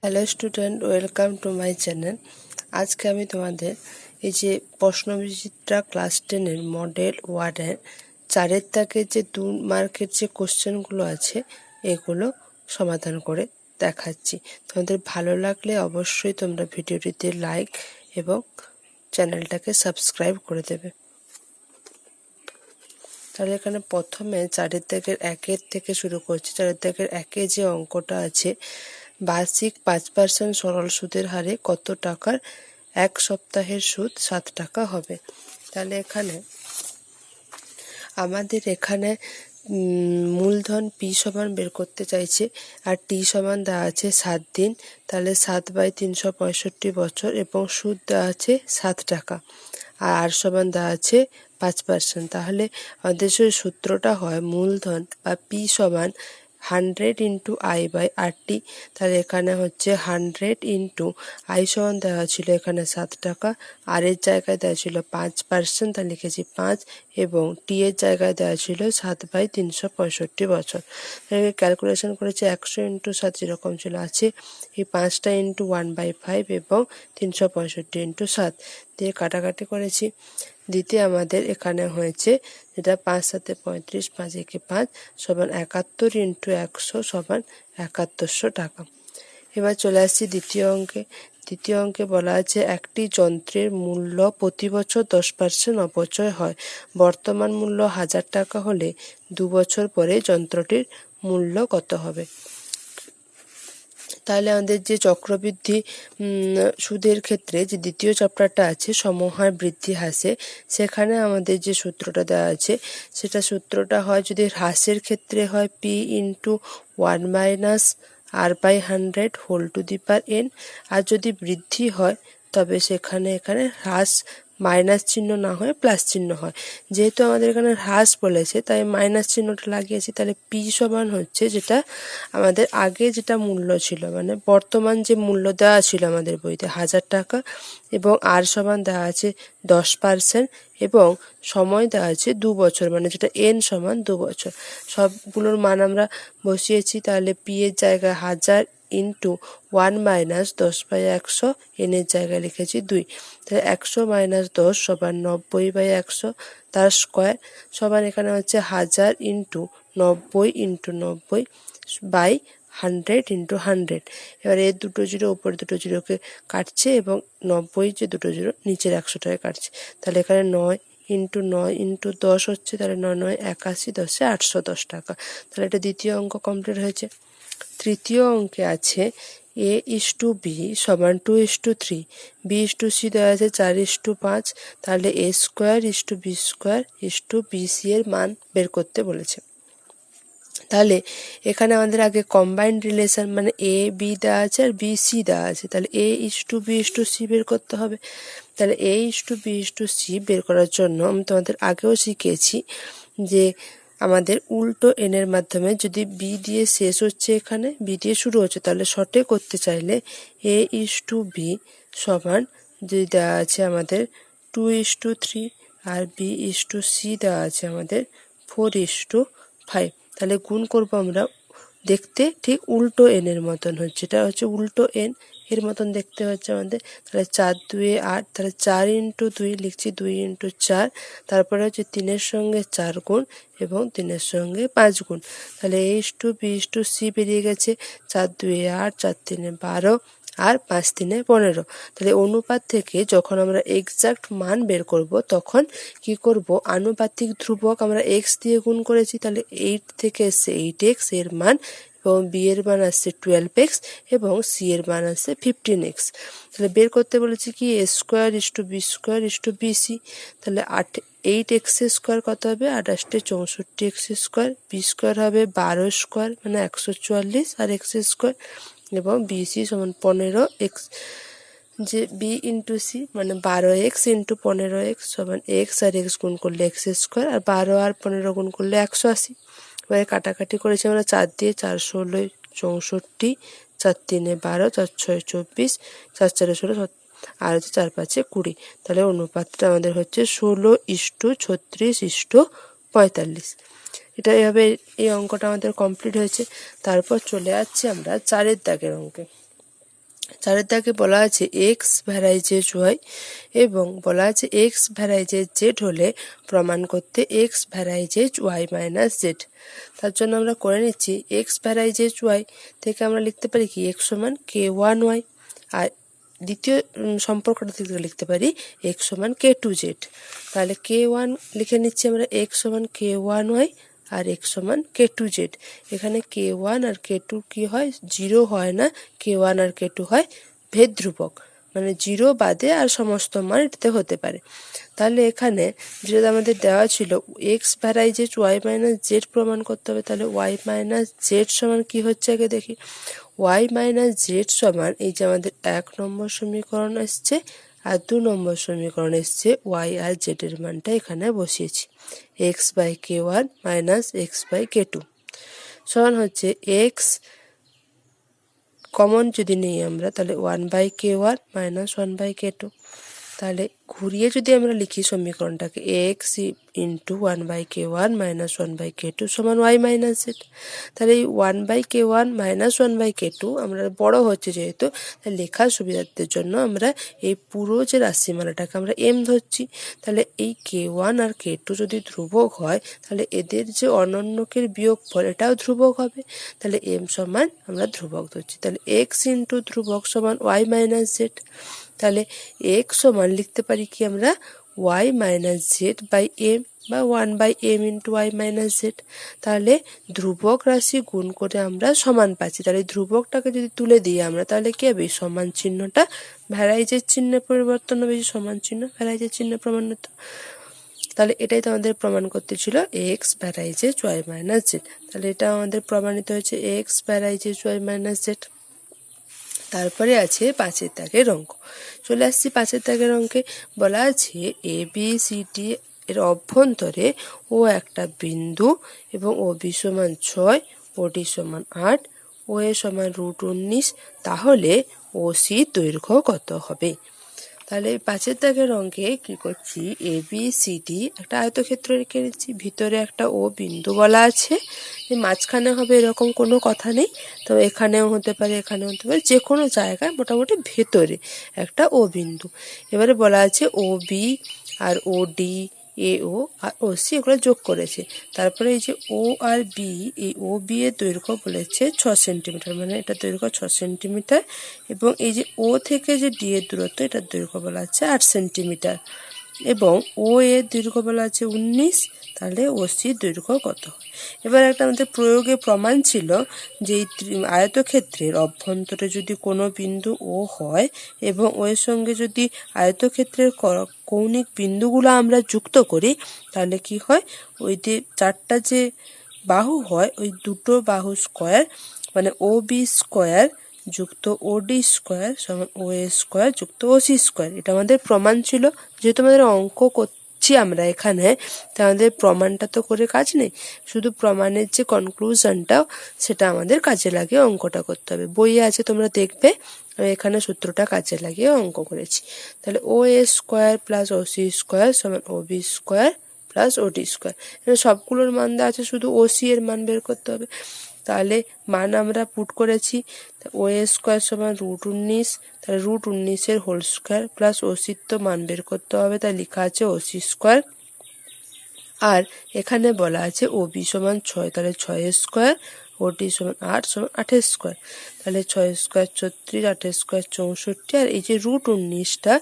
Hello student, welcome to my channel. আজকে আমি তোমাদের এই যে প্রশ্নবিচিত্রা ক্লাস 10-এর মডেল 1-এর 4-এর দাগের যে 2 মার্কের যে কোশ্চেনগুলো আছে এগুলো সমাধান করে দেখাচ্ছি। তোমাদের ভালো লাগলে অবশ্যই তোমরা ভিডিওটিতে লাইক এবং চ্যানেলটাকে সাবস্ক্রাইব করে দেবে। তাহলে এখানে প্রথমে 4-এর দাগের 1-এর থেকে শুরু করছি। 4-এর দাগের 1-এ যে অঙ্কটা আছে, বার্ষিক 5% সরল সুদের হারে কত টাকার 1 সপ্তাহের সুদ 7 টাকা হবে। তাহলে আমাদের এখানে মূলধন পি সমান বের করতে চাইছে, আর টি সমান দেওয়া আছে 7 দিন। তাহলে 7/365 বছর এবং সুদ দেওয়া আছে 7 টাকা, আর আর সমান দেওয়া আছে 5%। তাহলে আমাদের যে সূত্রটা হয় মূলধন বা পি সমান 100 ইন্টু আই বাই আর-টি। তাহলে এখানে হচ্ছে 100 ইন্টু আই সমান দেওয়া ছিল এখানে 7 টাকা, আর এর জায়গায় দেওয়া ছিল 5%, তাহলে লিখেছি 5, এবং টি এর জায়গায় দেওয়া ছিল 7/365 বছর। ক্যালকুলেশন করেছে 100 ইন্টু 7 যেরকম ছিল আছে, এই 5টা ইন্টু 1/5 এবং 365 ইন্টু 7 দিয়ে কাটাকাটি করেছি। দ্বিতীয় আমাদের এখানে হয়েছে যেটা 5 7 35, 5 1 5 সমান 71 ইন্টু 100 সমান 7100 টাকা। এবার চলে আসছি দ্বিতীয় অঙ্কে। দ্বিতীয় অঙ্কে বলা আছে একটি যন্ত্রের মূল্য প্রতি বছর 10% অপচয় হয়। বর্তমান মূল্য 1000 টাকা হলে 2 বছর পরে যন্ত্রটির মূল্য কত হবে। তাহলে আমাদের যে চক্রবৃদ্ধি সুদের ক্ষেত্রে যে দ্বিতীয় চ্যাপ্টারটা আছে সমহার বৃদ্ধি হ্রাসে, সেখানে আমাদের যে সূত্রটা দেওয়া আছে সেটা সূত্রটা হয়, যদি হ্রাসের ক্ষেত্রে হয় P into 1 minus r/100 whole to the power n, আর যদি বৃদ্ধি হয় তবে এখানে হ্রাস মাইনাস চিহ্ন না হয়ে প্লাস চিহ্ন হয়। যেহেতু আমাদের এখানে হ্রাস বলেছে তাই মাইনাস চিহ্নটা লাগিয়েছি। তাহলে পি সমান হচ্ছে যেটা আমাদের আগে যেটা মূল্য ছিল, মানে বর্তমান যে মূল্য দেওয়া ছিল আমাদের বইতে 1000 টাকা, এবং আর সমান দেওয়া আছে 10% এবং সময় দেওয়া আছে 2 বছর, মানে যেটা এন সমান 2 বছর। সবগুলোর মান আমরা বসিয়েছি। তাহলে পি এর জায়গায় 1000 ইন্টু 1 মাইনাস 10/100, এন এর জায়গায় লিখেছি 2। তাহলে 100 মাইনাস 10 সমান 90/100, তার স্কোয়ার সমান এখানে হচ্ছে 1000 ইন্টু 90 ইন্টু 90 বাই 100 ইন্টু 100। এবার এর দুটো জিরো উপরে দুটো জিরোকে কাটছে এবং 90 যে দুটো জিরো নিচের 100টাকে কাটছে। তাহলে এখানে 9 ইন্টু 9 ইন্টু 10 হচ্ছে, তাহলে 9 9 81, 10 810 টাকা। তাহলে এটা দ্বিতীয় অঙ্ক কমপ্লিট হয়েছে। তৃতীয় অঙ্কে আছে a/b সমান 2/3, b/c দেওয়া আছে 4/5, তাহলে a²/b²/bc এর মান বের করতে বলেছে। তাহলে এখানে আমাদের আগে কম্বাইন্ড রিলেশন, মানে এ বি দেওয়া আছে আর বি সি দেওয়া আছে, তাহলে a/b/c বের করতে হবে। তাহলে a/b/c বের করার জন্য আমি তোমাদের আগেও শিখিয়েছি যে আমাদের উল্টো এনের মাধ্যমে, যদি বি দিয়ে শেষ হচ্ছে এখানে বি দিয়ে শুরু হচ্ছে, তাহলে শর্টে করতে চাইলে a/b সমান যদি দেওয়া আছে আমাদের 2/3 আর b/c দেওয়া আছে আমাদের 4/5, তাহলে গুণ করব আমরা, দেখতে ঠিক উল্টো এনের মতন হচ্ছে, এটা হচ্ছে উল্টো এন এর মতন দেখতে হচ্ছে আমাদের। তাহলে 4 2 8, তাহলে 4 ইন্টু 2 লিখছি 2 ইন্টু 4, তারপরে হচ্ছে 3-এর সঙ্গে 4 গুণ এবং 3-এর সঙ্গে 5 গুণ। তাহলে a/b/c বেরিয়ে গেছে 4 2 8, 4 3 12 আর 5 3 15। তাহলে অনুপাত থেকে যখন আমরা এক্সাক্ট মান বের করব তখন কি করব, আনুপাতিক ধ্রুবক আমরা এক্স দিয়ে গুণ করেছি, তাহলে 8 থেকে এসছে 8x এর মান, এবং বি এর মান আসছে 12x এবং সি এর মান আসছে 15x। তাহলে বের করতে বলেছি কি a²/b²/bc, তাহলে 8x স্কোয়ার কত হবে, 28 64x², বি স্কোয়ার হবে 12 মানে 144, আর এক্স স্কোয়ার, এবং বিসি সমান 15x, যে বি ইন্টু সি মানে 12x ইন্টু 15x সমান এক্স, আর এক্স গুণ করলে x², আর 12 আর 15 গুণ করলে 180। এবারে কাটাকাটি করেছি আমরা 4 দিয়ে, 4 16 64, 4 3 12, 4 6 24, 4 4 16, আর হচ্ছে 4 5 20। তাহলে অনুপাতটা আমাদের হচ্ছে 16:36:45। এটা এভাবে এই অঙ্কটা আমাদের কমপ্লিট হয়েছে। তারপর চলে যাচ্ছি আমরা 4-এর দাগের অঙ্কে। 4 দাগে বলা আছে এক্স ভ্যারাইজেজ ওয়াই এবং বলা আছে এক্স ভ্যারাইজেজ জেড হলে প্রমাণ করতে এক্স ভ্যারাইজেজ ওয়াই মাইনাস জেড। তার জন্য আমরা করে নিচ্ছি এক্স ভ্যারাইজেজ ওয়াই থেকে আমরা লিখতে পারি কি এক্স সমান কে ওয়ান ওয়াই, আর দ্বিতীয় সম্পর্কটা থেকে লিখতে পারি এক্স সমান কে টু জেড। তাহলে কে ওয়ান লিখে নিচ্ছি আমরা এক্স সমান কে ওয়ান ওয়াই আর এক্স সমান কে টু জেড। এখানে কে ওয়ান আর কে টু কী হয়, জিরো হয় না, কে ওয়ান আর কে টু হয় ভেদ ধ্রুবক, মানে জিরো বাদে আর সমস্ত মান এটাতে হতে পারে। তাহলে এখানে যেটা আমাদের দেওয়া ছিল এক্স ভ্যারাইজেজ ওয়াই মাইনাস জেড প্রমাণ করতে হবে, তাহলে ওয়াই মাইনাস জেড সমান কী হচ্ছে আগে দেখি। ওয়াই মাইনাস জেড সমান এই যে আমাদের 1 নম্বর সমীকরণ এসছে আর 2 নম্বর সমীকরণ এসছে, ওয়াই আর জেড এর মানটা এখানে বসিয়েছি। X by k one minus x by k two সমান হচ্ছে এক্স কমন যদি নিই আমরা তাহলে 1 by k one minus 1 by k two. তাহলে ঘুরিয়ে যদি আমরা লিখি সমীকরণটাকে x into 1 by k one minus 1 by k two সমান ওয়াই মাইনাস জেড। তাহলে এই 1 by k one minus 1 by k two আমরা বড় হচ্ছে যেহেতু, তাই লেখার সুবিধার্থের জন্য আমরা এই পুরো যে রাশিমালাটাকে আমরা এম ধরছি। তাহলে এই কে ওয়ান আর কে টু যদি ধ্রুবক হয় তাহলে এদের যে অনন্যকের বিয়োগফল এটাও ধ্রুবক হবে। তাহলে এম সমান আমরা ধ্রুবক ধরছি, তাহলে এক্স ইন্টু ধ্রুবক সমান ওয়াই মাইনাস জেড। তাহলে এক্স সমান লিখতে পারি কি আমরা Y minus Z by M বা 1 by M into Y minus Z. তাহলে ধ্রুবক রাশি গুণ করে আমরা সমান পাচ্ছি। তাহলে ধ্রুবকটাকে যদি তুলে দিই আমরা তাহলে কি হবে, সমান চিহ্নটা ভ্যারাইজের চিহ্নে পরিবর্তন হবে, সমান চিহ্ন ভ্যারাইজের চিহ্নে প্রমাণিত। তাহলে এটাই তো আমাদের প্রমাণ করতে ছিল এক্স ভ্যারাইজেজ ওয়াই মাইনাস জেড। তাহলে এটা আমাদের প্রমাণিত হয়েছে এক্স ভ্যারাইজেজ ওয়াই মাইনাস জেড। তারপরে আছে 5 দাগের অঙ্ক। চলে আসছি 5 দাগের অঙ্কে। বলা আছে এ বি সি ডি এর অভ্যন্তরে ও একটা বিন্দু এবং ও বি সমান 6, ও ডি সমান 8, ও এ সমান √19, তাহলে ও সি দৈর্ঘ্য কত হবে। তাহলে 5 দাগের অঙ্কে কি করছি, এ বি সি ডি একটা আয়তক্ষেত্র রেখে নিচ্ছি, ভিতরে একটা ও বিন্দু বলা আছে, মাঝখানে হবে এরকম কোনো কথা নেই, তো এখানেও হতে পারে এখানেও হতে পারে, যে কোনো জায়গায় মোটামুটি ভেতরে একটা ও বিন্দু। এবারে বলা আছে ও বি আর ও ডি, এ ও আর ও সি এগুলো যোগ করেছে। তারপরে এই যে ও আর বি, এই ও বি এর দৈর্ঘ্য বলেছে 6 সেন্টিমিটার, মানে এটা দৈর্ঘ্য 6 সেন্টিমিটার, এবং এই যে ও থেকে যে ডি এর দূরত্ব এটার দৈর্ঘ্য বলা আছে 8 সেন্টিমিটার, এবং ও এর দৈর্ঘ্য বলা আছে 19, তাহলে ও সির দৈর্ঘ্য কত হয়। এবার একটা আমাদের প্রয়োগে প্রমাণ ছিল যে এই আয়তক্ষেত্রের অভ্যন্তরে যদি কোনো বিন্দু ও হয় এবং ও এর সঙ্গে যদি আয়তক্ষেত্রের কৌণিক বিন্দুগুলো আমরা যুক্ত করি তাহলে কি হয়, ওই যে 4টা যে বাহু হয় ওই দুটো বাহু স্কোয়ার, মানে ও বি স্কোয়ার যুক্ত ও ডি স্কোয়ার সমান ও এ স্কোয়ার যুক্ত ও সি স্কোয়ার। এটা আমাদের প্রমাণ ছিল। যেহেতু আমাদের অঙ্ক করছি আমরা এখানে, তা আমাদের প্রমাণটা তো করে কাজ নেই, শুধু প্রমাণের যে কনক্লুশনটাও সেটা আমাদের কাজে লাগিয়ে অঙ্কটা করতে হবে। বইয়ে আছে তোমরা দেখবে, আমি এখানে সূত্রটা কাজে লাগিয়ে অঙ্ক করেছি। তাহলে ও এ স্কোয়ার প্লাস ও সি স্কোয়ার সমান ও বি স্কোয়ার প্লাস ও ডি স্কোয়ার। এখানে সবগুলোর মান দেওয়া আছে, শুধু ও সি এর মান বের করতে হবে। তাহলে মান আমরা পুট করেছি, ও এ স্কোয়ার সমান √19, তাহলে √19 হোল স্কোয়ার প্লাস ও সির তো মান বের করতে হবে, তাই লেখা আছে ও সি স্কোয়ার। আর এখানে বলা আছে ও বি সমান 6, তাহলে 6 স্কোয়ার, ও ডি সমান 8 সমান 8 স্কোয়ার, তাহলে 6 স্কোয়ার 36, 8 স্কোয়ার 64, আর এই যে √19টা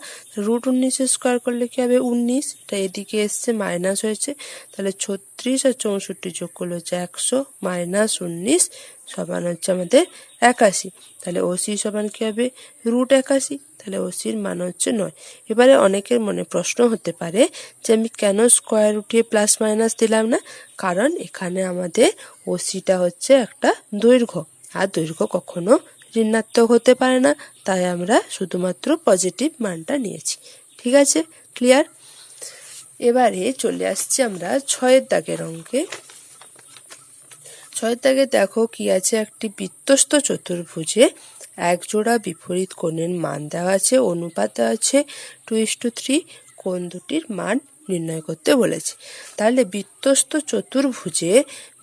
√19 স্কোয়ার করলে কি হবে 19, এটা এদিকে এসছে মাইনাস হয়েছে, তাহলে 36 আর 64 যোগ করলে হচ্ছে 100 মাইনাস 19 সমান হচ্ছে আমাদের 81। তাহলে ও সি সমান কি হবে √81, তাহলে ও সির মান হচ্ছে 9। এবারে অনেকের মনে প্রশ্ন হতে পারে যে আমি কেন স্কোয়ার উঠিয়ে প্লাস মাইনাস দিলাম না, কারণ এখানে আমাদের ও সিটা হচ্ছে একটা দৈর্ঘ্য, আর দৈর্ঘ্য কখনো ঋণাত্মক হতে পারে না, তাই আমরা শুধুমাত্র পজিটিভ মানটা নিয়েছি। ঠিক আছে, ক্লিয়ার। এবারে চলে আসছি আমরা 6 দাগের অঙ্কে। 6 দাগে দেখো কি আছে, একটি বৃত্তস্থ চতুর্ভুজে এক জোড়া বিপরীত কোণের মান দেওয়া আছে, অনুপাত দেওয়া আছে 2:3, কোণ দুটির মান নির্ণয় করতে বলেছে। তাহলে বৃত্তস্থ চতুর্ভুজে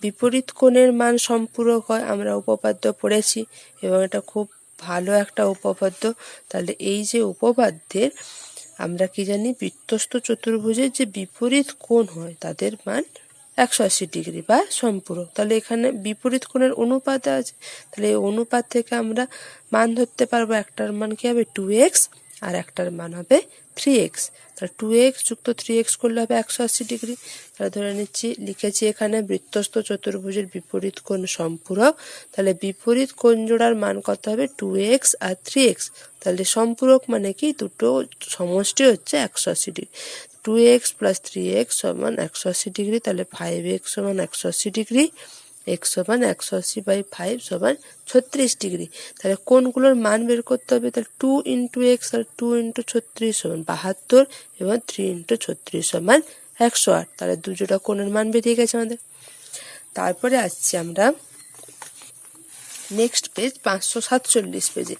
বিপরীত কোণের মান সম্পূরক হয়, আমরা উপপাদ্য পড়েছি এবং এটা খুব ভালো একটা উপপাদ্য। তাহলে এই যে উপপাদ্যের আমরা কি জানি, বৃত্তস্থ চতুর্ভুজের যে বিপরীত কোণ হয় তাদের মান 180 ডিগ্রি বা সম্পূরক। তাহলে এখানে বিপরীত কোণের অনুপাত আছে, তাহলে এই অনুপাত থেকে আমরা মান ধরতে পারবো। একটার মান কি হবে 2x আর একটার মান হবে 3x। তাহলে 2x যুক্ত 3x করলে হবে 180 ডিগ্রি। তাহলে ধরে নিচ্ছি, লিখেছি এখানে বৃত্তস্থ চতুর্ভুজের বিপরীত কোণ সম্পূরক। তাহলে বিপরীত কোণ জোড়ার মান কত হবে 2x আর 3x। তাহলে সম্পূরক মানে কি, দুটো সমষ্টি হচ্ছে 180 ডিগ্রি। 2x প্লাস 3x সমান 180 ডিগ্রি। তাহলে 5x সমান 180 ডিগ্রি, x সমান 180/5 সমান 36 ডিগ্রি। তাহলে কোণগুলোর মান বের করতে হবে। তাহলে 2 ইন্টু এক্স আর 2 ইন্টু 36 সমান 72 এবং 3 ইন্টু 36 সমান 108। তাহলে দুজোড়া কোণের মান বেরিয়ে গেছে আমাদের। তারপরে আসছি আমরা নেক্সট পেজ 547 পেজে।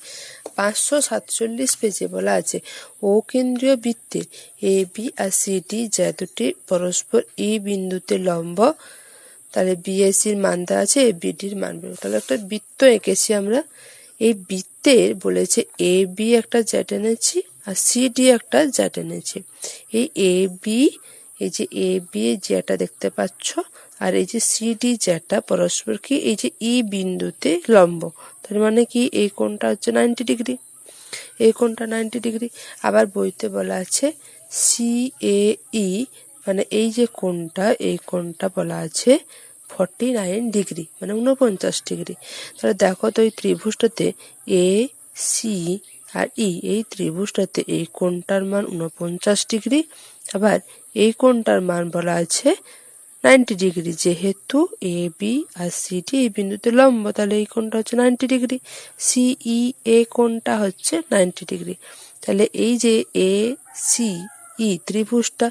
547 পেজে বলা আছে অকেন্দ্রীয় বৃত্তের A B R C D যা দুটি পরস্পর ই বিন্দুতে লম্ব। তাহলে বিএসির মান দেওয়া আছে, এ বিডির মান বেরো। তাহলে একটা বৃত্ত এঁকেছি আমরা। এই বৃত্তের বলেছে এ বি একটা জ্যা টেনেছি আর সি ডি একটা জ্যা টেনেছি। এই এ বি, এই যে এ বি জ্যাটা দেখতে পাচ্ছ আর এই যে সি ডি জ্যাটা পরস্পর কি এই যে ই বিন্দুতে লম্ব। তার মানে কি এই কোণটা হচ্ছে 90 ডিগ্রি, এই কোণটা 90 ডিগ্রি। আবার বইতে বলা আছে সি এ ই, মানে এই যে কোণটা, এই কোণটা বলা আছে 49 ডিগ্রি, মানে 49 ডিগ্রি। তাহলে দেখো তো এই ত্রিভুজটাতে এ সি আর ই, এই ত্রিভুজটাতে এই কোণটার মান 49 ডিগ্রি, আবার এই কোণটার মান বলা আছে 90 ডিগ্রি। যেহেতু A B R C D এই বিন্দুতে লম্ব, তাহলে এই কোণটা হচ্ছে 90 ডিগ্রি। সি ই এ কোণটা হচ্ছে 90 ডিগ্রি। তাহলে এই যে এ সি ই ত্রিভুজটা,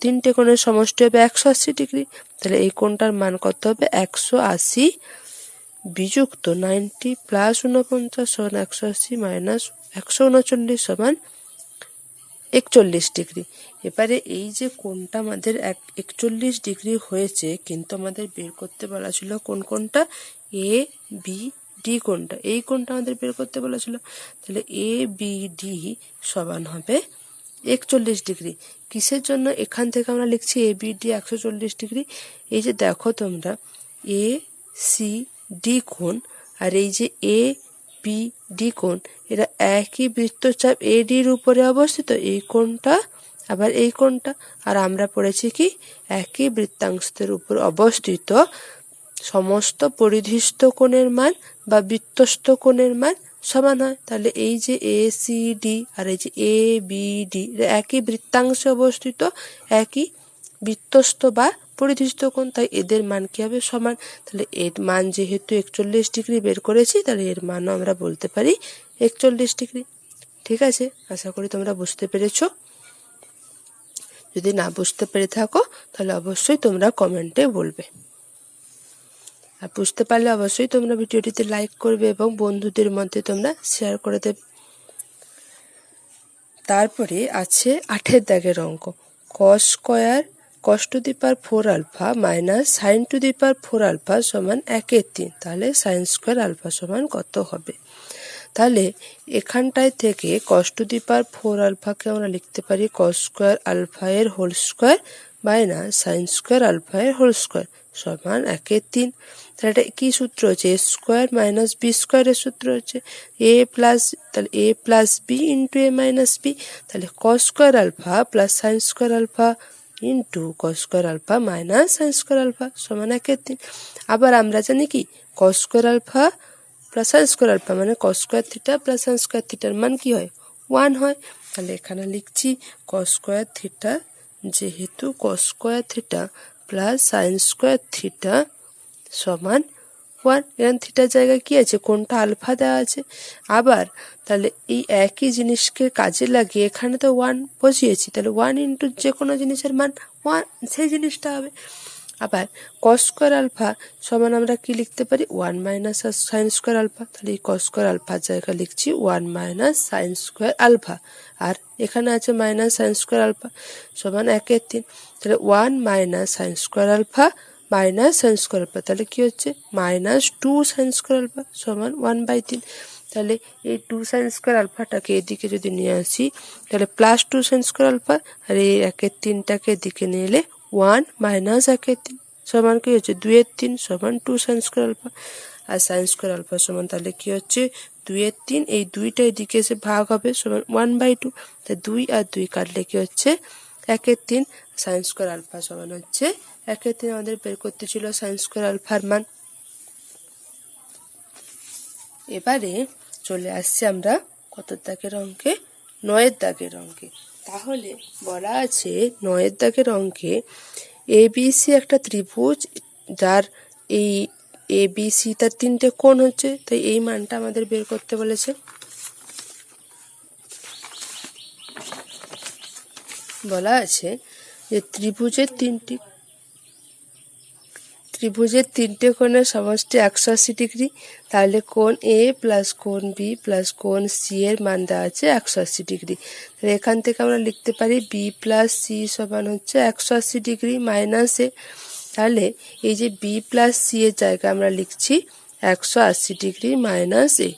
তিনটে কোণের সমষ্টি হবে 180 ডিগ্রি। তাহলে এই কোণটার মান কত হবে 180 বিযুক্ত 90 প্লাস 49 সমান 180 মাইনাস 139 সমান 41 ডিগ্রি। এবারে এই যে কোণটা আমাদের 41 ডিগ্রি হয়েছে, কিন্তু আমাদের বের করতে বলা ছিল কোন কোণটা, এ বি ডি কোণটা, এই কোণটা আমাদের বের করতে বলা ছিল। তাহলে এ বি ডি সমান হবে 41 ডিগ্রি। কিসের জন্য এখান থেকে আমরা লিখছি এ বি ডি 140 ডিগ্রি? এই যে দেখো তোমরা এ সি ডি কোণ আর এই যে এ বি ডি কোণ, এরা একই বৃত্তচাপ এডির উপরে অবস্থিত, এই কোণটা আবার এই কোণটা। আর আমরা পড়েছি কি একই বৃত্তাংশের উপর অবস্থিত সমস্ত পরিধিস্থ কোণের মান বা বৃত্তস্থ কোণের মান সমান হয়। তাহলে এই যে এ সি ডি আর এই যে এ বি ডি একই বৃত্তাংশে অবস্থিত, একই বৃত্তস্থ বা পরিধিস্থ কোণ, তাই এদের মান কি হবে সমান। তাহলে এর মান যেহেতু 41 ডিগ্রি বের করেছি, তাহলে এর মানও আমরা বলতে পারি 41 ডিগ্রি। ঠিক আছে, আশা করি তোমরা বুঝতে পেরেছো। যদি না বুঝতে পেরে থাকো তাহলে অবশ্যই তোমরা কমেন্টে বলবে, আর বুঝতে পারলে অবশ্যই তোমরা ভিডিওটিতে লাইক করবে এবং বন্ধুদের মধ্যে তোমরা শেয়ার করে দেবে। তারপরে আছে 8 দাগের অঙ্ক, cos square cos to the power 4 alpha minus sin to the power 4 alpha সমান 1/3। তাহলে sin স্কয়ার আলফা সমান কত হবে? তাহলে এখানটায় থেকে cos টু দি পাওয়ার 4 আলফাকে আমরা লিখতে পারি cos স্কয়ার আলফা এর whole square minus sin square alpha এর হোল স্কয়ার সমান 1/3। তাহলে এটা কি সূত্র হচ্ছে, এ স্কয়ার মাইনাস বি স্কয়ারের সূত্র হচ্ছে এ প্লাস, তাহলে A plus B into A minus B. তাহলে cos square alpha plus sin square alpha into cos square alpha minus sin square alpha সমান 1/3। আবার আমরা জানি কি cos square alpha plus sin square alpha মানে cos square theta plus sin square থিটার মান কি হয় 1 হয়। তাহলে এখানে লিখছি cos স্কয়ার থিটা, যেহেতু cos square theta plus sin square theta সমান 1। এখানে থিটার জায়গায় কি আছে, কোনটা আলফা দেওয়া আছে। আবার তাহলে এই একই জিনিসকে কাজে লাগিয়ে এখানে তো 1 বসিয়েছি, তাহলে 1 ইন্টু যে কোনো জিনিসের মান 1, সেই জিনিসটা হবে। আবার cos স্কয়ার আলফা সমান আমরা কি লিখতে পারি 1 মাইনাস sin স্কয়ার আলফা। তাহলে এই cos স্কয়ার আলফার জায়গায় লিখছি 1 মাইনাস sin স্কয়ার আলফা, আর এখানে আছে মাইনাস sin স্কয়ার আলফা সমান 1/3। তাহলে 1 minus sin square alpha minus sin square alpha, তাহলে কি হচ্ছে মাইনাস 2 sin স্কয়ার আলফা সমান 1/3। তাহলে এই 2 সাইন স্কোয়ার আলফাটাকে এদিকে যদি নিয়ে আসি তাহলে প্লাস 2 সাইন স্কোয়ার আলফা, আর এই 1/3টাকে এদিকে নিয়ে এলে 1 মাইনাস 1/3 সমান কি হচ্ছে 2/3 সমান 2 সাইন স্কোয়ার আলফা। আর সাইন স্কোয়ার আলফা সমান তাহলে কি হচ্ছে 2/3, এই 2টা এদিকে এসে ভাগ হবে সমান 1/2, তাই 2 আর 2 কাটলে কি হচ্ছে 1/3। সাইন স্কোয়ার আলফা সমান হচ্ছে 1/3 আমাদের বের করতে ছিল সাইন স্কোয়ার আলফার মান। এবারে চলে আসছে আমরা কত দাগের অঙ্কে, 9 দাগের অঙ্কে। তাহলে বলা আছে 9 দাগের অঙ্কে ABC একটা ত্রিভুজ, যার এই ABC তার 3টে কোণ হচ্ছে, তাই এই মানটা আমাদের বের করতে বলেছে। বলা আছে যে ত্রিভুজের 3টে কোণের সমষ্টি 180 ডিগ্রি, তাহলে কোণ A প্লাস কোণ B প্লাস কোণ C এর মান দেওয়া আছে 180 ডিগ্রি। তাহলে এখান থেকে আমরা লিখতে পারি B প্লাস C সমান হচ্ছে 180 ডিগ্রি মাইনাস A। তাহলে এই যে B প্লাস C এর জায়গায় আমরা লিখছি 180 ডিগ্রি মাইনাস A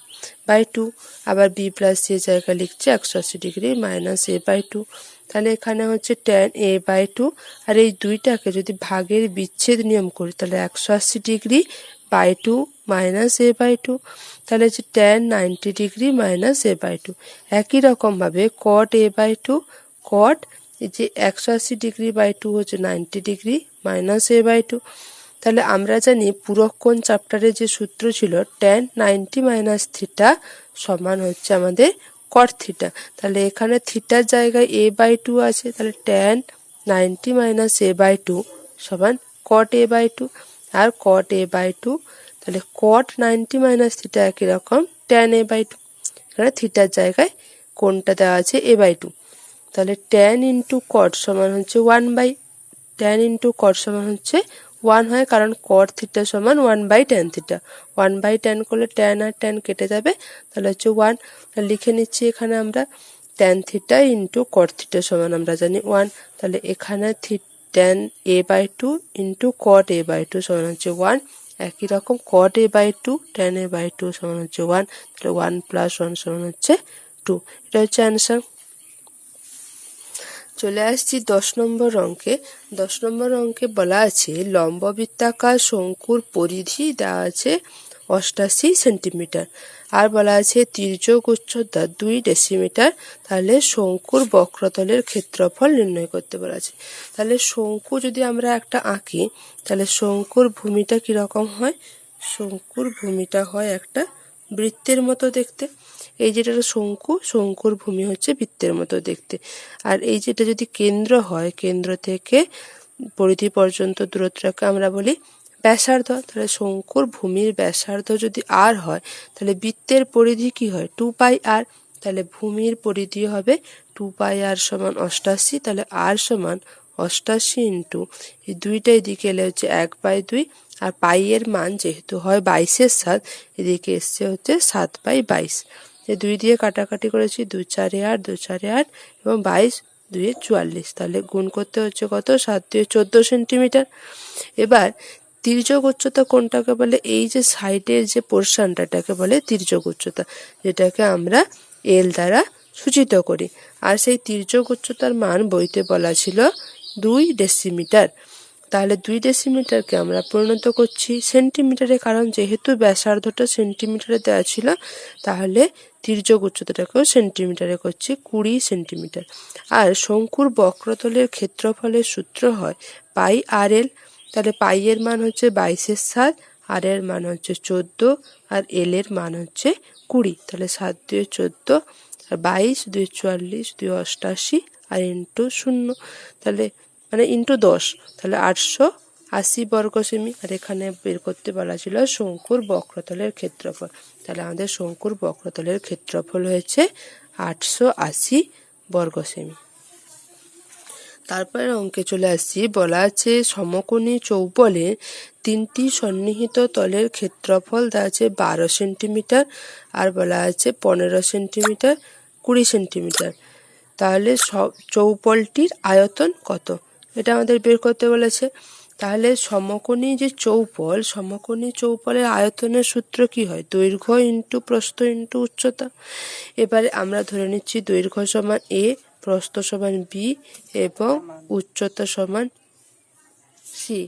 বাই 2, আবার B প্লাস C এর জায়গায় লিখছি 180 ডিগ্রি মাইনাস A বাই 2। তাহলে এখানে হচ্ছে tan A বাই 2, আর এই দুইটাকে যদি ভাগের বিচ্ছেদ নিয়ম করি তাহলে 180 degree by 2 minus A by 2, তাহলে হচ্ছে tan 90 degree minus A by 2। একই রকমভাবে cot A বাই 2, cot এই যে 180 ডিগ্রি বাই 2 হচ্ছে 90 ডিগ্রি মাইনাস A বাই 2। তাহলে আমরা জানি পূরক কোণ চ্যাপ্টারে যে সূত্র ছিল tan 90 মাইনাস থিটা সমান হচ্ছে আমাদের cot থিটা। তাহলে এখানে থিটার জায়গায় A বাই 2 আছে, তাহলে tan 90 মাইনাস A বাই 2 সমান cot A বাই 2, আর cot A বাই 2 তাহলে cot 90 মাইনাস থিটা একই রকম tan A বাই 2। এখানে থিটার জায়গায় কোণটা দেওয়া আছে A বাই 2, তাহলে tan ইন্টু cot সমান হচ্ছে 1 বাই tan ইন্টু cot সমান হচ্ছে 1 হয়, কারণ cot থিটা সমান 1 by tan theta. 1 by tan করলে tan আর tan কেটে যাবে, তাহলে হচ্ছে 1। তাহলে লিখে নিচ্ছি এখানে আমরা tan theta into cot theta সমান আমরা জানি 1। তাহলে এখানে tan A by 2 into cot A by 2 সমান হচ্ছে 1। একই রকম cot A by 2 tan A by 2 সমান হচ্ছে 1, তাহলে 1 প্লাস 1 সমান হচ্ছে 2। এটা হচ্ছে অ্যান্সার। চলে আসছি 10 নম্বর অঙ্কে। 10 নম্বর অঙ্কে বলা আছে লম্ববৃত্তাকার শঙ্কুর পরিধি দেওয়া আছে 88 সেন্টিমিটার, আর বলা আছে তির্যক উচ্চতা 2 ডেসিমিটার। তাহলে শঙ্কুর বক্রতলের ক্ষেত্রফল নির্ণয় করতে বলা আছে। তাহলে শঙ্কু যদি আমরা একটা আঁকি তাহলে শঙ্কুর ভূমিটা কিরকম হয়, শঙ্কুর ভূমিটা হয় একটা বৃত্তের মতো দেখতে। এই যেটা শঙ্কু, শঙ্কুর ভূমি হচ্ছে বৃত্তের মতো দেখতে। আর এই যেটা যদি কেন্দ্র হয়, কেন্দ্র থেকে পরিধি পর্যন্ত দূরত্বটাকে আমরা বলি ব্যাসার্ধ। তাহলে শঙ্কুর ভূমির ব্যাসার্ধ যদি r হয় তাহলে বৃত্তের পরিধি কি হয় 2πr। তাহলে ভূমির পরিধি হবে 2πr সমান 88। তাহলে r সমান 88 ইন্টু এই দুইটাই দিকে এলে হচ্ছে 1/2, আর পাই এর মান যেহেতু হয় 22-এর 7, এদিকে এসছে হচ্ছে 7/22। এই 2 দিয়ে কাটাকাটি করেছি, 2 4 8, 2 4 8 এবং 22 2 44। তাহলে গুণ করতে হচ্ছে কত 7 2 14 সেন্টিমিটার। এবার তির্যক উচ্চতা কোনটাকে বলে, এই যে সাইডের যে পোর্শনটা এটাকে বলে তির্যক উচ্চতা, যেটাকে আমরা এল দ্বারা সূচিত করি। আর সেই তির্যক উচ্চতার মান বইতে বলা ছিল 2 ডেসিমিটার। তাহলে 2 ডেসিমিটারকে আমরা পরিণত করছি সেন্টিমিটারে, কারণ যেহেতু ব্যাসার্ধটা সেন্টিমিটারে দেওয়া ছিল তাহলে তির্যক উচ্চতাটাকেও সেন্টিমিটারে করছি 20 সেন্টিমিটার। আর শঙ্কুর বক্রতলের ক্ষেত্রফলের সূত্র হয় পাই আর এল। তাহলে পাই এর মান হচ্ছে 22-এর 7, আর এর মান হচ্ছে 14, আর এল এর মান হচ্ছে 20। তাহলে 7 2 14, আর 22 2 44, 2 88, আর ইন্টু 0, তাহলে মানে ইন্টু 10, তাহলে 880 বর্গ সেমি। আর এখানে বের করতে বলা ছিল শঙ্কুর বক্রতলের ক্ষেত্রফল। তাহলে আমাদের শঙ্কুর বক্রতলের ক্ষেত্রফল হয়েছে 880 বর্গ সেমি। তারপরে অঙ্কে চলে আসছি, বলা আছে সমকোণী চৌবলের 3টি সন্নিহিত তলের ক্ষেত্রফল দেওয়া আছে 12 সেন্টিমিটার, আর বলা আছে 15 সেন্টিমিটার 20 সেন্টিমিটার। তাহলে চৌবলটির আয়তন কত, এটা আমাদের বের করতে বলেছে। তাহলে সমকোণী যে চৌপল, সমকোণী চৌপলের আয়তনের সূত্র কি হয়? দৈর্ঘ্য ইন্টু প্রস্থ ইন্টু উচ্চতা। এবারে আমরা ধরে নিচ্ছি দৈর্ঘ্য সমান এ, প্রস্থ সমান বি এবং উচ্চতা সমান সি।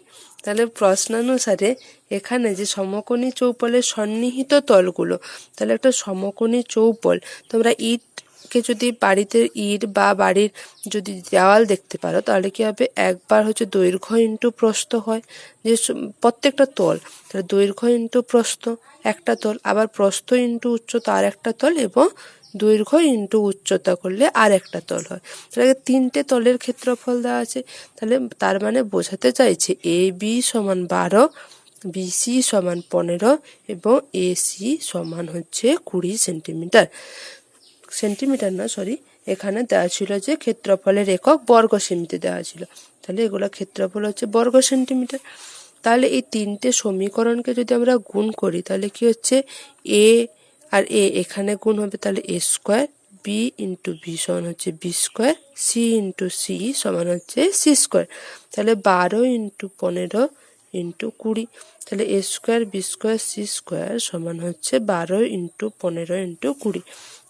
তাহলে প্রশ্নানুসারে এখানে যে সমকোণী চৌপলের সন্নিহিত তলগুলো, তাহলে একটা সমকোণী চৌপল, তোমরা ইটকে যদি বাড়িতে ইট বা বাড়ির যদি দেওয়াল দেখতে পারো তাহলে কি হবে, একবার হচ্ছে দৈর্ঘ্য ইন্টু প্রস্থ হয়, যে প্রত্যেকটা তল, তাহলে দৈর্ঘ্য ইন্টু প্রস্থ একটা তল, আবার প্রস্থ ইন্টু উচ্চতা আর একটা তল, এবং দৈর্ঘ্য ইন্টু উচ্চতা করলে আর একটা তল হয়। তাহলে 3টে তলের ক্ষেত্রফল দেওয়া আছে। তাহলে তার মানে বোঝাতে চাইছে এ বি সমান 12, বিসি সমান 15 এবং এসি সমান হচ্ছে 20 সেন্টিমিটার। সেন্টিমিটার না, সরি, এখানে দেওয়া ছিল যে ক্ষেত্রফলের একক বর্গ সেমিতে দেওয়া ছিল, তাহলে এগুলো ক্ষেত্রফল হচ্ছে বর্গ সেন্টিমিটার। তাহলে এই 3টে সমীকরণকে যদি আমরা গুণ করি তাহলে কি হচ্ছে, এ আর এ এখানে গুণ হবে, তাহলে এ স্কোয়ার, বি ইন্টু বি সমান হচ্ছে B square, C into C সমান হচ্ছে সি স্কোয়ার। তাহলে 12 ইন্টু 15 ইন্টু 20, তাহলে এ square b square c square সমান হচ্ছে 12 ইন্টু 15 ইন্টু 20।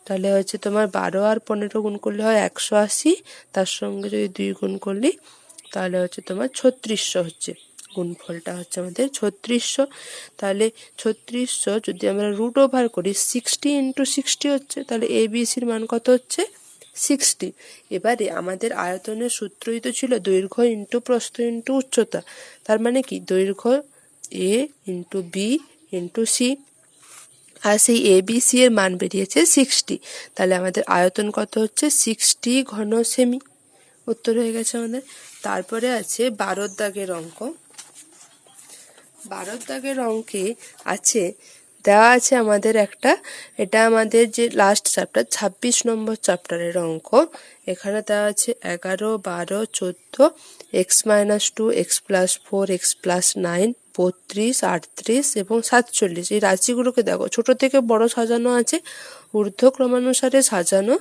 তাহলে হচ্ছে তোমার 12 আর 15 গুণ করলে হয় 180, তার সঙ্গে যদি 2 গুণ করলি তাহলে হচ্ছে তোমার 3600 হচ্ছে, গুণফলটা হচ্ছে আমাদের 3600। তাহলে 3600 যদি আমরা রুট ওভার করি 60 ইন্টু 60 হচ্ছে, তাহলে এ বি সির মান কত হচ্ছে, 60। এবারে আমাদের আয়তনের সূত্রই তো ছিল দৈর্ঘ্য ইন্টু প্রস্থ ইন্টু উচ্চতা, তার মানে কি দৈর্ঘ্য এ ইন্টু বি ইন্টু সি, আর সেই এ বি সি এর মান বেরিয়েছে 60। তাহলে আমাদের আয়তন কত হচ্ছে, 60 ঘন সেমি। উত্তর হয়ে গেছে আমাদের। তারপরে আছে 12 দাগের অঙ্ক। 12 দাগের অঙ্কে আছে, দেওয়া আছে আমাদের একটা, এটা আমাদের যে লাস্ট চ্যাপ্টার 26 নম্বর চ্যাপ্টারের অঙ্ক। এখানে দেওয়া আছে 11, 12, 14, x-2, x+4, x+9, 32, 38 এবং 47। এই রাশিগুলোকে দেখো ছোট থেকে বড় সাজানো আছে, ঊর্ধ্বক্রমানুসারে সাজানো,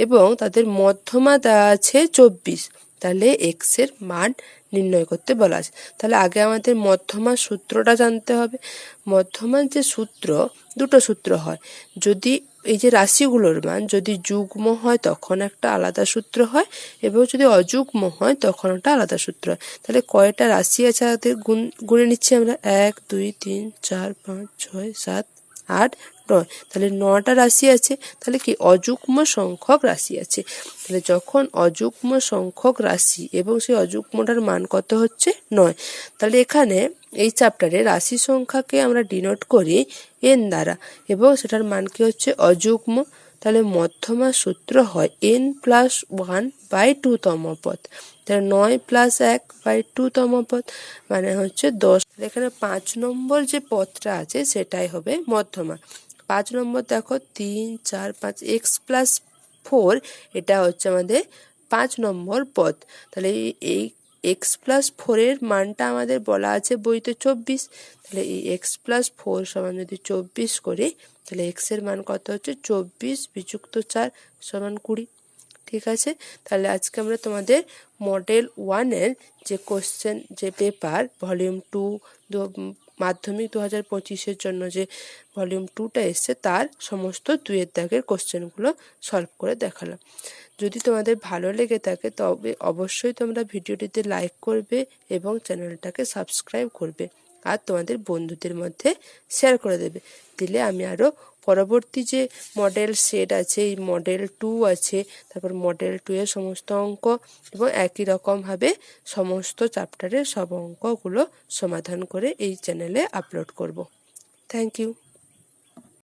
এবং তাদের মধ্যমা দেওয়া আছে 24। তাহলে এক্স এর মান নির্ণয় করতে বলা আছে। তাহলে আগে আমাদের মধ্যমার সূত্রটা জানতে হবে। মধ্যমার যে সূত্র, দুটো সূত্র হয়, যদি এই যে রাশিগুলোর মান যদি যুগ্ম হয় তখন একটা আলাদা সূত্র হয়, এবং যদি অযুগ্ম হয় তখন একটা আলাদা সূত্র হয়। তাহলে কয়টা রাশি আছে আমাদের গুনে নিচ্ছি আমরা, 1 2 3 4 5 6 7 8 9, তাহলে 9টা রাশি আছে। তাহলে কি অযুগ্ম সংখ্যক রাশি আছে। তাহলে যখন অযুগ্ম সংখ্যক রাশি এবং সেই অযুগ্মটার মান কত হচ্ছে 9, তাহলে এখানে এই চ্যাপ্টারে রাশি সংখ্যাকে আমরা ডিনোট করি n দ্বারা, এবং সেটার মান কি হচ্ছে অযুগ্ম। তাহলে মধ্যমার সূত্র হয় n+1/2তম পদ। তাহলে 9+1/2তম পদ মানে হচ্ছে 10। এখানে 5 নম্বর যে পদটা আছে সেটাই হবে মধ্যমা। 5 নম্বর দেখো 3 4 5, x+4 এটা হচ্ছে আমাদের 5 নম্বর পদ। তাহলে এই x+4 এর মানটা আমাদের বলা আছে বইতে 24। তাহলে এই x+4 সমান যদি 24 করি তাহলে x এর মান কত হচ্ছে, 24 বিযুক্ত 4 সমান 20। ঠিক আছে। তাহলে আজকে আমরা তোমাদের মডেল 1-এর যে কোশ্চেন, যে পেপার ভলিউম 2 মাধ্যমিক 2025-এর জন্য যে ভলিউম 2টা এসছে তার সমস্ত 2-এর দাগের কোশ্চেনগুলো সলভ করে দেখালাম। যদি তোমাদের ভালো লেগে থাকে তবে অবশ্যই তোমরা ভিডিওটিতে লাইক করবে এবং চ্যানেলটাকে সাবস্ক্রাইব করবে, আর তোমাদের বন্ধুদের মধ্যে শেয়ার করে দেবে। দিলে আমি আরও পরবর্তী যে মডেল সেট আছে, এই মডেল 2 আছে, তারপর মডেল 2 এর সমস্ত অঙ্ক এবং একই রকমভাবে সমস্ত চ্যাপ্টারের সব অঙ্কগুলো সমাধান করে এই চ্যানেলে আপলোড করব। Thank you.